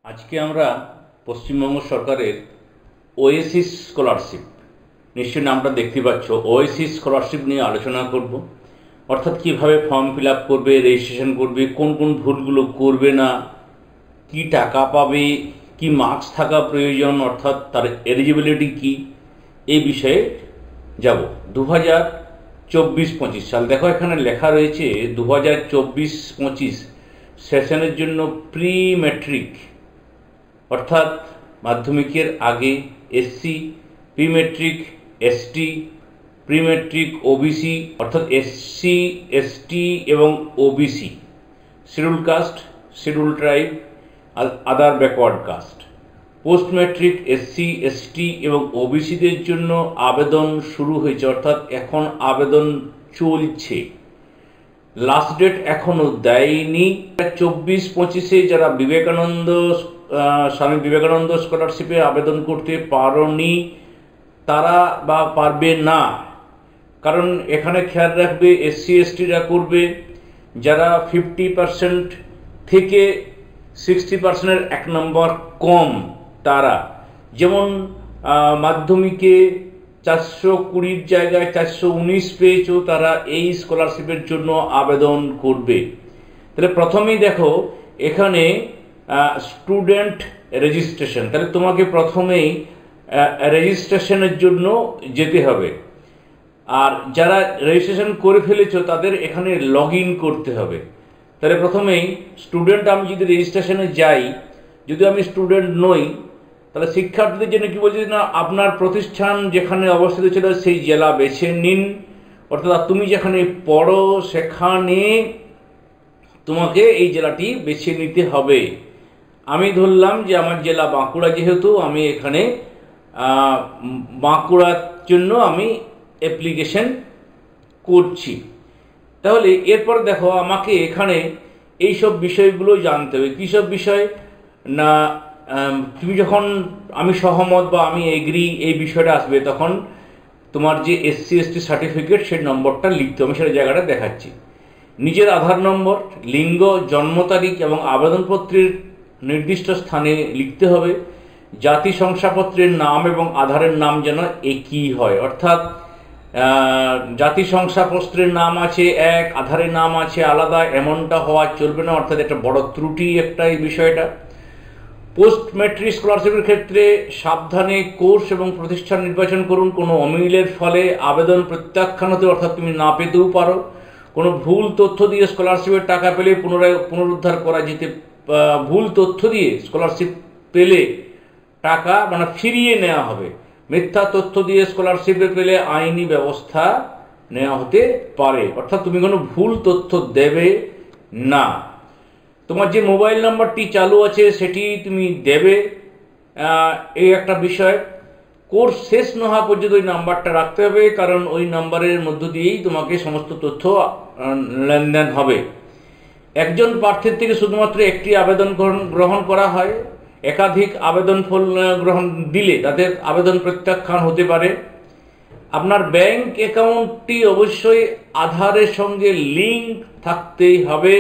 আজকে আমরা পশ্চিমবঙ্গ সরকারের ওএসিস স্কলারশিপ, নিশ্চয়ই নামটা দেখতে পাচ্ছ, ওএসিস স্কলারশিপ নিয়ে আলোচনা করব। অর্থাৎ কিভাবে ফর্ম ফিল আপ করবে, রেজিস্ট্রেশন করবে, কোন কোন ভুলগুলো করবে না, কি টাকা পাবে, কি মার্কস থাকা প্রয়োজন, অর্থাৎ তার এলিজিবিলিটি কি, এই বিষয়ে যাব। 2024-25 সাল, দেখো এখানে লেখা রয়েছে 2024-25 সেশনের জন্য প্রি ম্যাট্রিক অর্থাৎ মাধ্যমিকের আগে SC, pre matric ST, pre matric OBC অর্থাৎ এসসি এসটি এবং OBC, schedule caste, schedule tribe, other backward caste, post matric SC ST এবং ওবিসিদের জন্য আবেদন শুরু হয়েছে, অর্থাৎ এখন আবেদন চলছে, লাস্ট ডেট এখনো দেয়নি। 24-25-এ যারা স্বামী বিবেকানন্দ স্কলারশিপে আবেদন করতে পারোনি তারা বা পারবে না, কারণ এখানে খেয়াল রাখবে এসসি এসটিরা করবে যারা 50% থেকে 60%-এর 1 নম্বর কম, তারা যেমন মাধ্যমিকে 420-র জায়গায় 419 পেয়েছো, তারা এই স্কলারশিপের জন্য আবেদন করবে। তাহলে প্রথমেই দেখো এখানে স্টুডেন্ট রেজিস্ট্রেশন, তাহলে তোমাকে প্রথমেই রেজিস্ট্রেশনের জন্য যেতে হবে। আর যারা রেজিস্ট্রেশন করে ফেলেছো তাদের এখানে লগ ইন করতে হবে। তাহলে প্রথমেই স্টুডেন্ট, আমি যদি রেজিস্ট্রেশনে যাই, যদি আমি স্টুডেন্ট নই, তাহলে শিক্ষার্থীদের জন্য কি বলছে না, আপনার প্রতিষ্ঠান যেখানে অবস্থিত ছিল সেই জেলা বেছে নিন, অর্থাৎ তুমি যেখানে পড়ো সেখানে তোমাকে এই জেলাটি বেছে নিতে হবে। আমি ধরলাম যে আমার জেলা বাঁকুড়া, যেহেতু আমি এখানে বাঁকুড়ার জন্য আমি অ্যাপ্লিকেশন করছি। তাহলে এরপর দেখো আমাকে এখানে এই সব বিষয়গুলো জানতে হবে। কী সব বিষয় না, তুমি যখন আমি সহমত বা আমি এগ্রি এই বিষয়টা আসবে, তখন তোমার যে এসসি এসটি সার্টিফিকেট সেই নম্বরটা লিখতে হবে, সেটা জায়গাটা দেখাচ্ছি। নিজের আধার নম্বর, লিঙ্গ, জন্ম তারিখ এবং আবেদনপত্রের নির্দিষ্ট স্থানে লিখতে হবে। জাতি শংসাপত্রের নাম এবং আধারের নাম যেন একই হয়, অর্থাৎ জাতি শংসাপত্রের নাম আছে এক, আধারের নাম আছে আলাদা, এমনটা হওয়া চলবে না, অর্থাৎ একটা বড় ত্রুটি একটা এই বিষয়টা। পোস্ট ম্যাট্রিক স্কলারশিপের ক্ষেত্রে সাবধানে কোর্স এবং প্রতিষ্ঠান নির্বাচন করুন। কোনো অমিলের ফলে আবেদন প্রত্যাখ্যান হতে, অর্থাৎ তুমি না পেতেও পারো। কোনো ভুল তথ্য দিয়ে স্কলারশিপের টাকা পেলে পুনরুদ্ধার করা যেতে, ভুল তথ্য দিয়ে স্কলারশিপ পেলে টাকা ফিরিয়ে নেওয়া হবে। মিথ্যা তথ্য দিয়ে স্কলারশিপে পেলে আইনি ব্যবস্থা নেওয়া হতে পারে, অর্থাৎ তুমি কোনো ভুল তথ্য দেবে না। তোমার যে মোবাইল নাম্বারটি চালু আছে সেটি তুমি দেবে, এই একটা বিষয়। কোর্স শেষ না হওয়া পর্যন্ত ওই নাম্বারটা রাখতে হবে, কারণ ওই নাম্বারের মধ্য দিয়েই তোমাকে সমস্ত তথ্য লেনদেন হবে। একজন প্রার্থীর থেকে শুধুমাত্র একটি আবেদন গ্রহণ করা হয়, একাধিক আবেদন গ্রহণ দিলে তাদের আবেদন প্রত্যাখ্যান হতে পারে। আপনার ব্যাংক অ্যাকাউন্টটি অবশ্যই আধারের সঙ্গে লিঙ্ক থাকতেই হবে।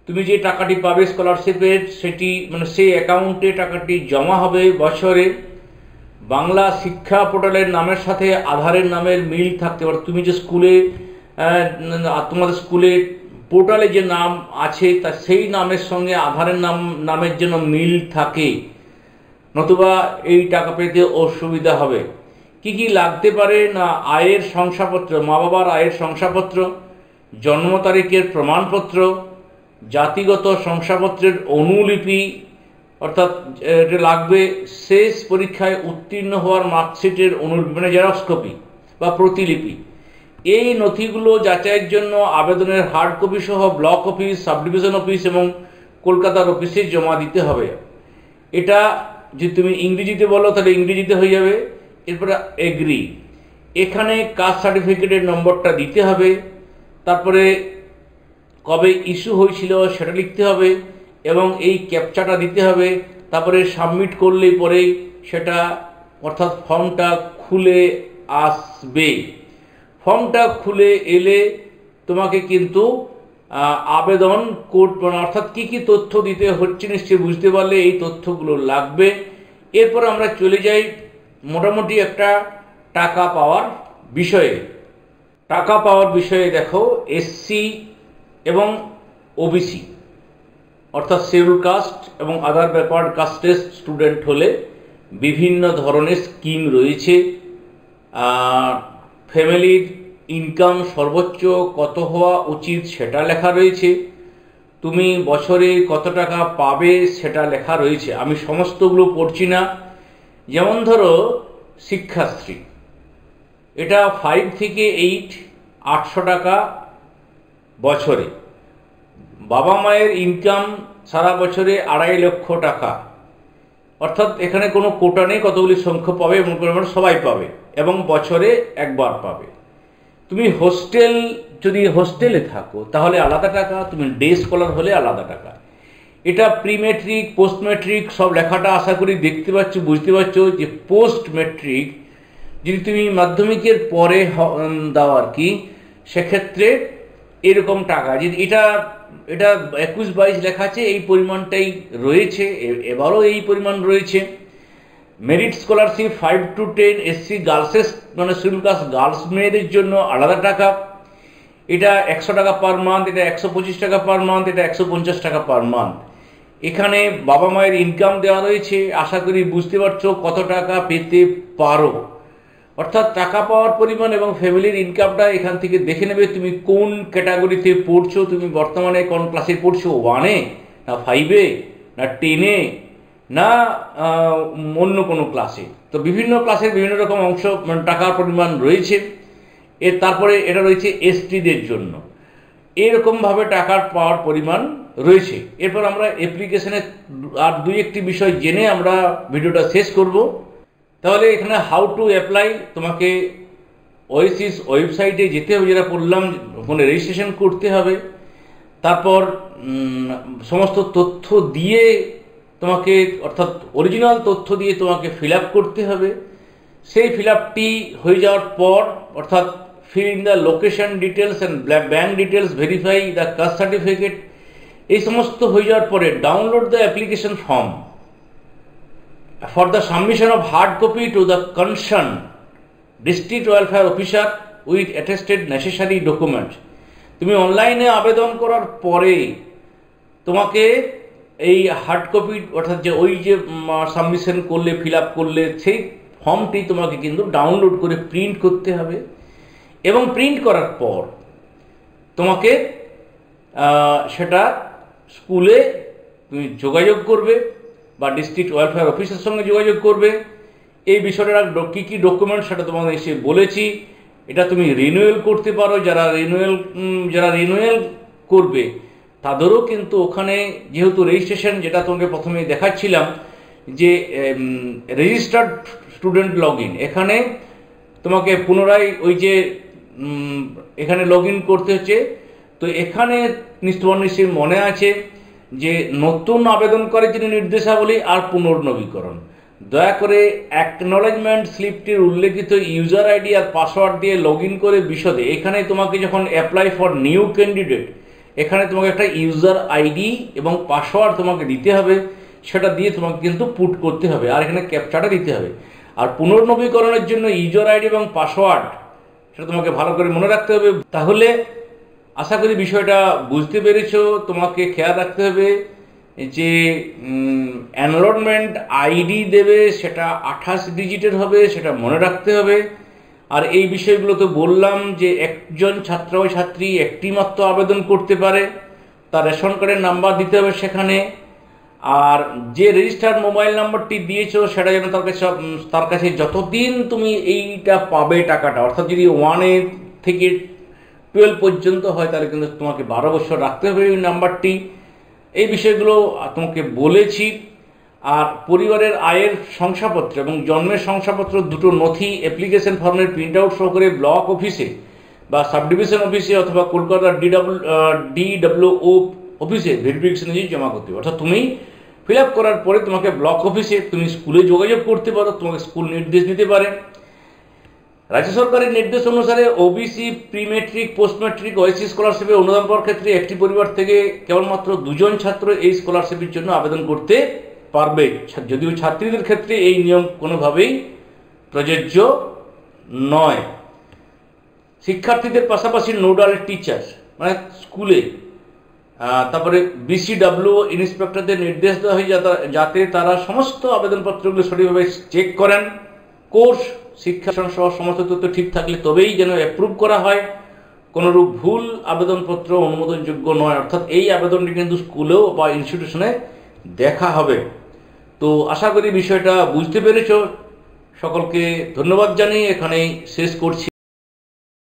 তুমি যে টাকাটি পাবে স্কলারশিপের, সেটি সেই অ্যাকাউন্টে টাকাটি জমা হবে বছরে। বাংলা শিক্ষা পোর্টালের নামের সাথে আধারের নামের মিল থাকতে পারে। তুমি যে স্কুলে, তোমাদের স্কুলে পোর্টালে যে নাম আছে তা সেই নামের সঙ্গে আধারের নামের জন্য মিল থাকে, নতুবা এই টাকা পেতে অসুবিধা হবে। কি কি লাগতে পারে না, আয়ের শংসাপত্র, মা বাবার আয়ের শংসাপত্র, জন্ম তারিখের প্রমাণপত্র, জাতিগত শংসাপত্রের অনুলিপি, অর্থাৎ এটা লাগবে শেষ পরীক্ষায় উত্তীর্ণ হওয়ার মার্কশিটের অনুলিপি, জেরক্স কপি বা প্রতিলিপি। এই নথিগুলো যাচাইয়ের জন্য আবেদনের হার্ড কপি সহ block office, sub division office এবং কলকাতার অফিসে জমা দিতে হবে। এটা যদি তুমি ইংরেজিতে বলো তাহলে ইংরেজিতে হয়ে যাবে। এরপরে এগ্রি, এখানে কাস্ট সার্টিফিকেটের নম্বরটা দিতে হবে, তারপরে কবে ইস্যু হয়েছিল সেটা লিখতে হবে এবং এই ক্যাপচাটা দিতে হবে। তারপরে সাবমিট করলেই পরেই সেটা, অর্থাৎ ফর্মটা খুলে আসবে। ফর্মটা খুলে এলে তোমাকে কিন্তু আবেদন করবে, অর্থাৎ কি কি তথ্য দিতে হচ্ছে নিশ্চয়ই বুঝতে পারলে। এই তথ্যগুলো লাগবে। এরপর আমরা চলে যাই মোটামুটি একটা টাকা পাওয়ার বিষয়ে। টাকা পাওয়ার বিষয়ে দেখো, এসসি এবং ওবিসি অর্থাৎ শিডিউল কাস্ট এবং আদার ব্যাকওয়ার্ড কাস্টের স্টুডেন্ট হলে বিভিন্ন ধরনের স্কিম রয়েছে। ফ্যামিলির ইনকাম সর্বোচ্চ কত হওয়া উচিত সেটা লেখা রয়েছে। তুমি বছরে কত টাকা পাবে সেটা লেখা রয়েছে। আমি সমস্তগুলো পড়ছি না। যেমন ধরো শিক্ষাশ্রী, এটা 5 থেকে 8 800 টাকা বছরে। বাবা মায়ের ইনকাম সারা বছরে 2.5 লক্ষ টাকা, অর্থাৎ এখানে কোনো কোটা নেই কতগুলি সংখ্যা পাবে, এমন করে সবাই পাবে এবং বছরে একবার পাবে। তুমি যদি হোস্টেলে থাকো তাহলে আলাদা টাকা, তুমি ডে স্কলার হলে আলাদা টাকা। এটা প্রি ম্যাট্রিক, পোস্ট ম্যাট্রিক সব লেখাটা আশা করি দেখতে পাচ্ছ, বুঝতে পারছো যে পোস্ট ম্যাট্রিক যদি তুমি মাধ্যমিকের পরে দাও আর কি, সেক্ষেত্রে এরকম টাকা যদি এটা 21-22 লেখা আছে, এই পরিমাণটাই রয়েছে, এবারও এই পরিমাণ রয়েছে। মেরিট স্কলারশিপ 5 to 10 এসসি গার্লসের মানে শিডিউল কাস্ট গার্লস মেয়েদের জন্য আলাদা টাকা। এটা 100 টাকা পার মান্থ, এটা 125 টাকা পার মান্থ, এটা 150 টাকা পার মান্থ। এখানে বাবা মায়ের ইনকাম দেওয়া রয়েছে, আশা করি বুঝতে পারছো কত টাকা পেতে পারো। অর্থাৎ টাকা পাওয়ার পরিমাণ এবং ফ্যামিলির ইনকামটা এখান থেকে দেখে নেবে তুমি কোন ক্যাটাগরিতে পড়ছো, তুমি বর্তমানে কোন ক্লাসে পড়ছো, 1-এ না 5-এ না 10-এ না অন্য কোনো ক্লাসে। তো বিভিন্ন ক্লাসের বিভিন্ন রকম অংশ টাকার পরিমাণ রয়েছে। তারপরে এটা রয়েছে এসটিদের জন্য, এরকমভাবে টাকার পাওয়ার পরিমাণ রয়েছে। এরপর আমরা অ্যাপ্লিকেশনের আর 2-1টি বিষয় জেনে আমরা ভিডিওটা শেষ করব। তাহলে এখানে হাউ টু অ্যাপ্লাই, তোমাকে ওয়েসিস ওয়েবসাইটে যেতে হবে, যেটা বললাম, ওখানে রেজিস্ট্রেশন করতে হবে। তারপর সমস্ত তথ্য দিয়ে তোমাকে, অর্থাৎ অরিজিনাল তথ্য দিয়ে তোমাকে ফিল আপ করতে হবে। সেই ফিল আপটি হয়ে যাওয়ার পর, অর্থাৎ fill in the location details and bank details, verify the caste certificate, এই সমস্ত হয়ে যাওয়ার পরে download the application form for the submission of hard copy to the concerned district welfare officer with attested necessary documents। তুমি অনলাইনে আবেদন করার পরে তোমাকে এই হার্ড কপি, অর্থাৎ যে ওই যে সাবমিশন করলে, ফিল আপ করলে, সেই ফর্মটি তোমাকে কিন্তু ডাউনলোড করে প্রিন্ট করতে হবে। এবং প্রিন্ট করার পর তোমাকে সেটা স্কুলে তুমি যোগাযোগ করবে বা ডিস্ট্রিক্ট ওয়েলফেয়ার অফিসের সঙ্গে যোগাযোগ করবে। এই বিষয়টা কী কী ডকুমেন্ট সেটা তোমাদের এসে বলেছি। এটা তুমি রিনিউয়াল করতে পারো। যারা রিনিউয়াল করবে তাদেরও কিন্তু ওখানে যেহেতু রেজিস্ট্রেশন, যেটা তোমাকে প্রথমে দেখাচ্ছিলাম যে রেজিস্টার্ড স্টুডেন্ট লগ ইন, এখানে তোমাকে পুনরায় ওই যে এখানে লগ ইন করতে হচ্ছে। তো এখানে নিশ্চয়ই মনে আছে যে নতুন আবেদনকারীর জন্য নির্দেশাবলী আর পুনর্নবীকরণ। দয়া করে অ্যাকনলেজমেন্ট স্লিপটির উল্লেখিত ইউজার আইডি আর পাসওয়ার্ড দিয়ে লগ ইন করে বিশদে, এখানে তোমাকে যখন অ্যাপ্লাই ফর নিউ ক্যান্ডিডেট, এখানে তোমাকে একটা ইউজার আইডি এবং পাসওয়ার্ড তোমাকে দিতে হবে, সেটা দিয়ে তোমাকে কিন্তু পুট করতে হবে, আর এখানে ক্যাপচাটা দিতে হবে। আর পুনর্নবীকরণের জন্য ইউজার আইডি এবং পাসওয়ার্ড সেটা তোমাকে ভালো করে মনে রাখতে হবে। তাহলে আশা করি বিষয়টা বুঝতে পেরেছো। তোমাকে খেয়াল রাখতে হবে যে এনরোলমেন্ট আইডি দেবে, সেটা 28 ডিজিটের হবে, সেটা মনে রাখতে হবে। আর এই বিষয়গুলো তো বললাম যে একজন ছাত্র বা ছাত্রী একটি মাত্র আবেদন করতে পারে, তার রেশন কার্ডের নাম্বার দিতে হবে সেখানে। আর যে রেজিস্টার্ড মোবাইল নাম্বারটি দিয়েছো সেটা যেন তার কাছে যতদিন তুমি এইটা পাবে টাকাটা, অর্থাৎ যদি 1 থেকে 12 পর্যন্ত হয় তাহলে কিন্তু তোমাকে 12 বছর রাখতে হবে ওই নাম্বারটি। এই বিষয়গুলো তোমাকে বলেছি। আর পরিবারের আয়ের শংসাপত্র এবং জন্মের শংসাপত্র দুটো নথি অ্যাপ্লিকেশন ফর্মের প্রিন্ট আউট সহ করে ব্লক অফিসে বা সাব ডিভিশন অফিসে অথবা কলকাতার DWO অফিসে ভেরিফিকেশনে জমা করতে হবে। অর্থাৎ তুমি ফিল আপ করার পরে তোমাকে ব্লক অফিসে, তুমি স্কুলে যোগাযোগ করতে পারো, তোমাকে স্কুল নির্দেশ দিতে পারে। রাজ্য সরকারের নির্দেশ অনুসারে OBC, pre matric, post matric, OSC স্কলারশিপে অনুদান পাওয়ার ক্ষেত্রে একটি পরিবার থেকে কেবলমাত্র 2 জন ছাত্র এই স্কলারশিপের জন্য আবেদন করতে পারবে। যদিও ছাত্রীদের ক্ষেত্রে এই নিয়ম কোনোভাবেই প্রযোজ্য নয়। শিক্ষার্থীদের পাশাপাশি নোডাল টিচার মানে স্কুলে, তারপরে বিসিডাব্লিউ ইন্সপেক্টরদের নির্দেশ দেওয়া হয় যাতে তারা সমস্ত আবেদনপত্রগুলো সঠিকভাবে চেক করেন। কোর্স, শিক্ষা সহ সমস্ত তথ্য ঠিক থাকলে তবেই যেন অ্যাপ্রুভ করা হয়। কোনোরূপ ভুল আবেদনপত্র অনুমোদনযোগ্য নয়, অর্থাৎ এই আবেদনটি কিন্তু স্কুলেও বা ইনস্টিটিউশনে দেখা হবে। তো আশা করি বিষয়টা বুঝতে পেরেছ। সকলকে ধন্যবাদ জানিয়ে এখানেই শেষ করছি।